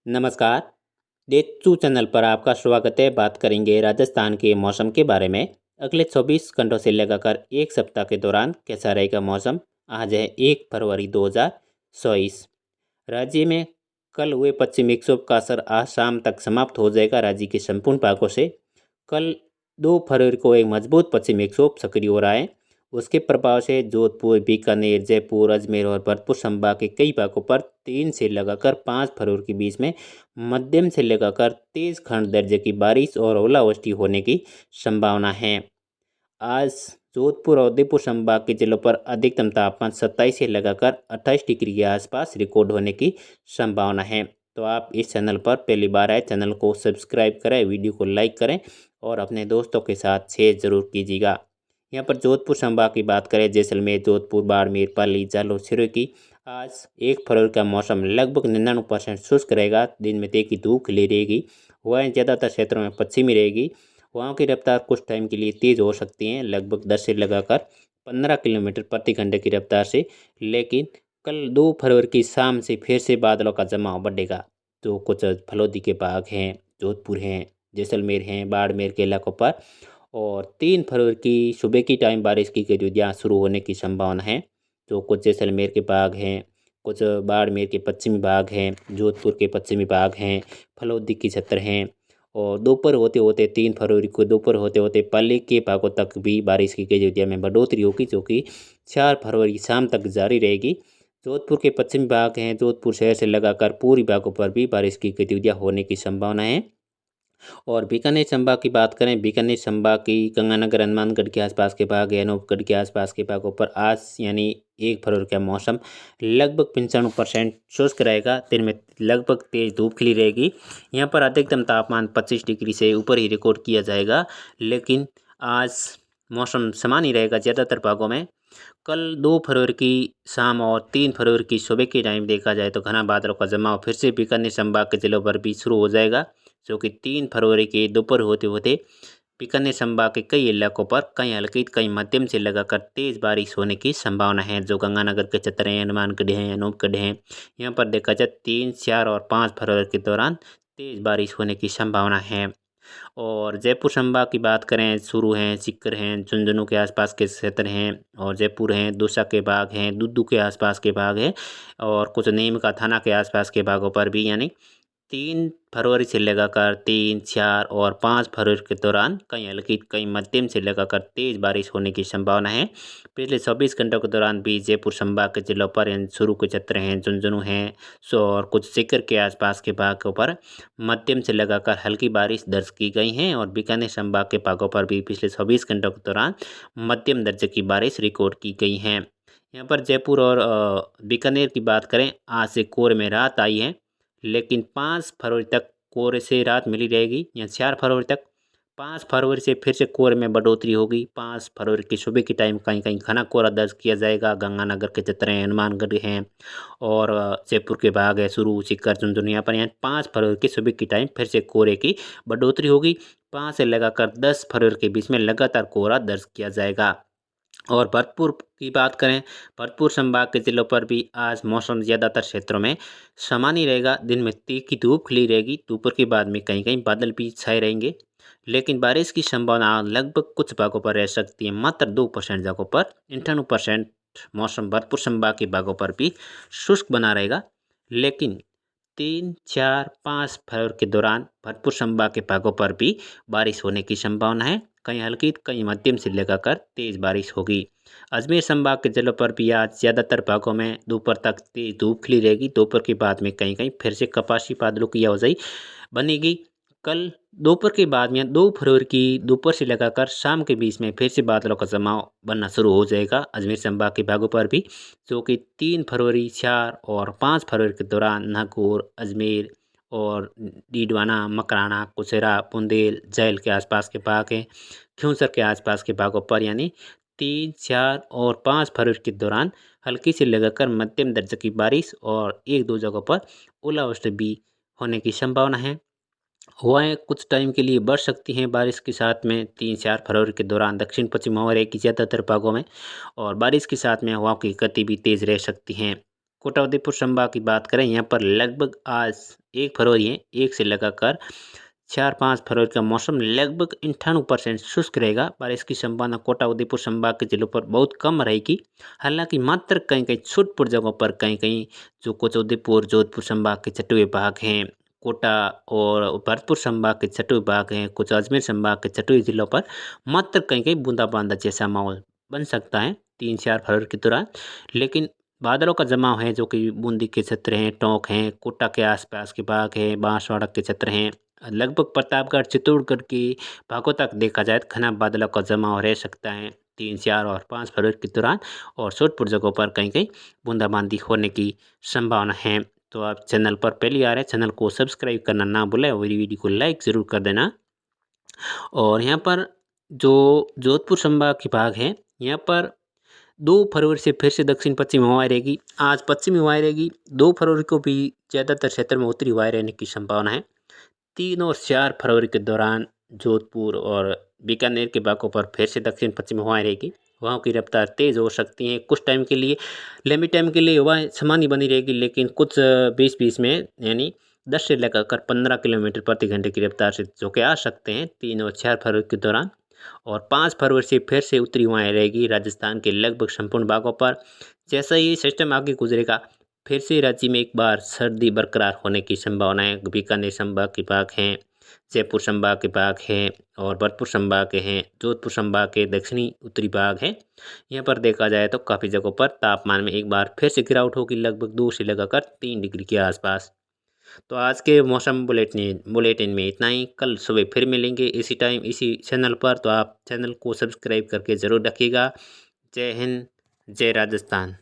नमस्कार। देशू चैनल पर आपका स्वागत है। बात करेंगे राजस्थान के मौसम के बारे में। अगले 24 घंटों से लगाकर एक सप्ताह के दौरान कैसा रहेगा मौसम। आज है 1 फरवरी 2024। राज्य में कल हुए पश्चिमी विक्षोभ का असर आज शाम तक समाप्त हो जाएगा। राज्य के संपूर्ण भागों से कल 2 फरवरी को एक मजबूत पश्चिमी विक्षोभ सक्रिय हो रहा है। उसके प्रभाव से जोधपुर, बीकानेर, जयपुर, अजमेर और भरतपुर संभाग के कई भागों पर 3 से लगाकर 5 फरवरी के बीच में मध्यम से लगाकर तेज खंड दर्जे की बारिश और ओलावृष्टि होने की संभावना है। आज जोधपुर और उदयपुर संभाग के जिलों पर अधिकतम तापमान 27 से लगाकर 28 डिग्री के आसपास रिकॉर्ड होने की संभावना है। तो आप इस चैनल पर पहली बार आए, चैनल को सब्सक्राइब करें, वीडियो को लाइक करें और अपने दोस्तों के साथ शेयर जरूर कीजिएगा। यहाँ पर जोधपुर संभाग की बात करें, जैसलमेर, जोधपुर, बाड़मेर, पाली, जालौर, सिरोही की आज 1 फरवरी का मौसम लगभग 99% शुष्क रहेगा। दिन में तेज की धूप खिली रहेगी। हवाएं ज़्यादातर क्षेत्रों में पश्चिमी रहेगी। हवाओं की रफ्तार कुछ टाइम के लिए तेज हो सकती हैं, लगभग 10 से लगाकर 15 किलोमीटर प्रति घंटे की रफ्तार से। लेकिन कल 2 फरवरी की शाम से फिर से बादलों का जमाव बढ़ेगा। तो कुछ फलौदी के भाग हैं, जोधपुर हैं, जैसलमेर हैं, बाड़मेर के इलाकों पर। और 3 फरवरी की सुबह की टाइम बारिश की गतिविधियाँ शुरू होने की संभावना है। जो कुछ जैसलमेर के भाग हैं, कुछ बाड़मेर के पश्चिमी भाग हैं, जोधपुर के पश्चिमी भाग हैं, फलौदी के क्षेत्र हैं। और दोपहर होते होते 3 फरवरी को दोपहर होते होते पाली के भागों तक भी बारिश की गतिविधियों में बढ़ोतरी होगी, जो कि 4 फरवरी शाम तक जारी रहेगी। जोधपुर के पश्चिमी भाग हैं, जोधपुर शहर से लगाकर पूर्वी भागों पर भी बारिश की गतिविधियाँ होने की संभावना है। और बीकानेर संभाग की बात करें, बीकानेर संभाग की गंगानगर, हनुमानगढ़ के आसपास के भाग है, अनूपगढ़ के आसपास के भागों पर आज यानी 1 फरवरी का मौसम लगभग 95% शुष्क रहेगा। दिन में लगभग तेज धूप खिली रहेगी। यहाँ पर अधिकतम तापमान 25 डिग्री से ऊपर ही रिकॉर्ड किया जाएगा। लेकिन आज मौसम समान ही रहेगा ज़्यादातर भागों में। कल 2 फरवरी की शाम और 3 फरवरी की सुबह के टाइम देखा जाए तो घना बादलों का जमाव फिर से बीकानेर संभाग के जिलों पर भी शुरू हो जाएगा, जो कि 3 फरवरी के दोपहर होते होते बीकानेर संभाग के कई इलाकों पर कहीं हल्की कहीं मध्यम से लगाकर तेज बारिश होने की संभावना है। जो गंगानगर के क्षेत्र हैं, हनुमानगढ़ हैं, अनूपगढ़ हैं, यहाँ पर देखा जाए 3, 4 और 5 फरवरी के दौरान तेज बारिश होने की संभावना है। और जयपुर संभाग की बात करें, चूरू हैं, सीकर हैं, झुंझुनू के आसपास के क्षेत्र हैं, और जयपुर हैं, दौसा के भाग हैं, दुद्दू के आसपास के भाग हैं, और कुछ नीम का थाना के आसपास के भागों पर भी यानी 3 फरवरी से लगाकर 3, 4 और 5 फरवरी के दौरान कहीं हल्की कहीं मध्यम से लगाकर तेज बारिश होने की संभावना है। पिछले 24 घंटों के दौरान भी जयपुर संभाग के जिलों पर शुरू के क्षेत्र हैं, झुंझुनू हैं, और कुछ सीकर के आसपास के भागों पर मध्यम से लगाकर हल्की बारिश दर्ज की गई हैं। और बीकानेर संभाग के भागों पर भी पिछले 24 घंटों के दौरान मध्यम दर्जे की बारिश रिकॉर्ड की गई हैं। यहाँ पर जयपुर और बीकानेर की बात करें, आज से कोहरे में राहत आई है। लेकिन 5 फरवरी तक कोहरे से राहत मिली रहेगी, या 4 फरवरी तक। 5 फरवरी से फिर से कोहरे में बढ़ोतरी होगी। 5 फरवरी की सुबह की टाइम कहीं कहीं घना कोहरा दर्ज किया जाएगा। गंगानगर के क्षेत्र हैं, हनुमानगढ़ हैं, और जयपुर के भाग है, चूरू, सीकर, झुंझुनू, यहाँ पर 5 फरवरी की सुबह की टाइम फिर से कोहरे की बढ़ोतरी होगी। 5 से लगाकर 10 फरवरी के बीच में लगातार कोहरा दर्ज किया जाएगा। और भरतपुर की बात करें, भरतपुर संभाग के जिलों पर भी आज मौसम ज़्यादातर क्षेत्रों में सामान्य रहेगा। दिन में तीखी धूप खिली रहेगी। दोपहर के बाद में कहीं कहीं बादल भी छाए रहेंगे। लेकिन बारिश की संभावना लगभग कुछ भागों पर रह सकती है, मात्र 2% जगहों पर। 98% मौसम भरतपुर संभाग के भागों पर भी शुष्क बना रहेगा। लेकिन 3, 4, 5 फरवरी के दौरान भरतपुर संभाग के भागों पर भी बारिश होने की संभावना है। कहीं हल्की कहीं मध्यम से लगाकर तेज बारिश होगी। अजमेर संभाग के जिलों पर भी आज ज़्यादातर भागों में दोपहर तक तेज धूप खिली रहेगी। दोपहर के बाद में कहीं कहीं फिर से कपासी बादलों की आवाजाही बनेगी। कल दोपहर के बाद में 2 फरवरी की दोपहर से लगाकर शाम के बीच में फिर से बादलों का जमाव बनना शुरू हो जाएगा अजमेर संभाग के भागों पर भी, जो कि 3 फरवरी, 4 और 5 फरवरी के दौरान नागौर, अजमेर और डीडवाना, मकराना, कुचेरा, बुंदेल, झैल के आसपास के भाग हैं, खियूंसर के आसपास के भागों पर यानी 3, 4 और 5 फरवरी के दौरान हल्की से लगाकर मध्यम दर्जे की बारिश और 1-2 जगहों पर ओलावृष्टि भी होने की संभावना है। हवाएं कुछ टाइम के लिए बढ़ सकती हैं बारिश के साथ में। 3-4 फरवरी के दौरान दक्षिण पश्चिम हवा रहेगी ज़्यादातर भागों में, और बारिश के साथ में हवाओं की गति भी तेज़ रह सकती हैं। कोटा उदयपुर संभाग की बात करें, यहाँ पर लगभग आज 1 फरवरी है, 1 से लगाकर 4-5 फरवरी का मौसम लगभग 98% शुष्क रहेगा। बारिश की संभावना कोटा उदयपुर संभाग के जिलों पर बहुत कम रहेगी। हालांकि मात्र कहीं-कहीं छूट-पुट जगहों पर कहीं-कहीं जो कोटा उदयपुर, जोधपुर संभाग के छठवें भाग हैं, कोटा और भरतपुर संभाग के छठवें भाग हैं, कुछ अजमेर संभाग के छठवें जिलों पर मात्र कहीं-कहीं बूंदाबांदी जैसा माहौल बन सकता है 3-4 फरवरी के दौरान। लेकिन बादलों का जमाव है जो कि बूंदी के क्षेत्र हैं, टोंक हैं, कोटा के आसपास के भाग हैं, बांसवाड़ा के क्षेत्र हैं, लगभग प्रतापगढ़, चित्तौड़गढ़ के भागों तक देखा जाए तो घना बादलों का जमाव रह सकता है 3-4 और 5 फरवरी के दौरान, और छोट-पुट जगहों पर कहीं-कहीं बूंदाबांदी होने की संभावना है। तो आप चैनल पर पहली आ रहे हैं, चैनल को सब्सक्राइब करना ना भूलें और वीडियो को लाइक ज़रूर कर देना। और यहाँ पर जो जोधपुर संभाग के भाग हैं, यहाँ पर 2 फरवरी से फिर से दक्षिण पश्चिम हवाएं रहेगी। आज पश्चिमी हवाएं रहेगी। 2 फरवरी को भी ज़्यादातर क्षेत्र में उत्तरी हवाएं रहने की संभावना है। 3 और 4 फरवरी के दौरान जोधपुर और बीकानेर के भागों पर फिर से दक्षिण पश्चिम हवाएं रहेगी। हवाओं की रफ्तार तेज़ हो सकती है। कुछ टाइम के लिए, लंबे टाइम के लिए हवाएं सामान्य बनी रहेगी, लेकिन कुछ बीच-बीच में यानी 10 से लेकर 15 किलोमीटर प्रति घंटे की रफ्तार से झोंके आ सकते हैं 3 और 4 फरवरी के दौरान। और 5 फरवरी से फिर से उत्तरी हवाएं रहेगी राजस्थान के लगभग संपूर्ण भागों पर। जैसा ही सिस्टम आगे गुजरेगा, फिर से राज्य में एक बार सर्दी बरकरार होने की संभावना है। बीकानेर संभाग के भाग हैं, जयपुर संभाग के भाग हैं और भरतपुर संभाग के हैं, जोधपुर संभाग के दक्षिणी उत्तरी भाग हैं। यहाँ पर देखा जाए तो काफ़ी जगहों पर तापमान में एक बार फिर से गिरावट होगी, लगभग 2 से लगाकर 3 डिग्री के आसपास। तो आज के मौसम बुलेटिन में इतना ही। कल सुबह फिर मिलेंगे इसी टाइम इसी चैनल पर, तो आप चैनल को सब्सक्राइब करके ज़रूर रखिएगा। जय हिंद, जय राजस्थान।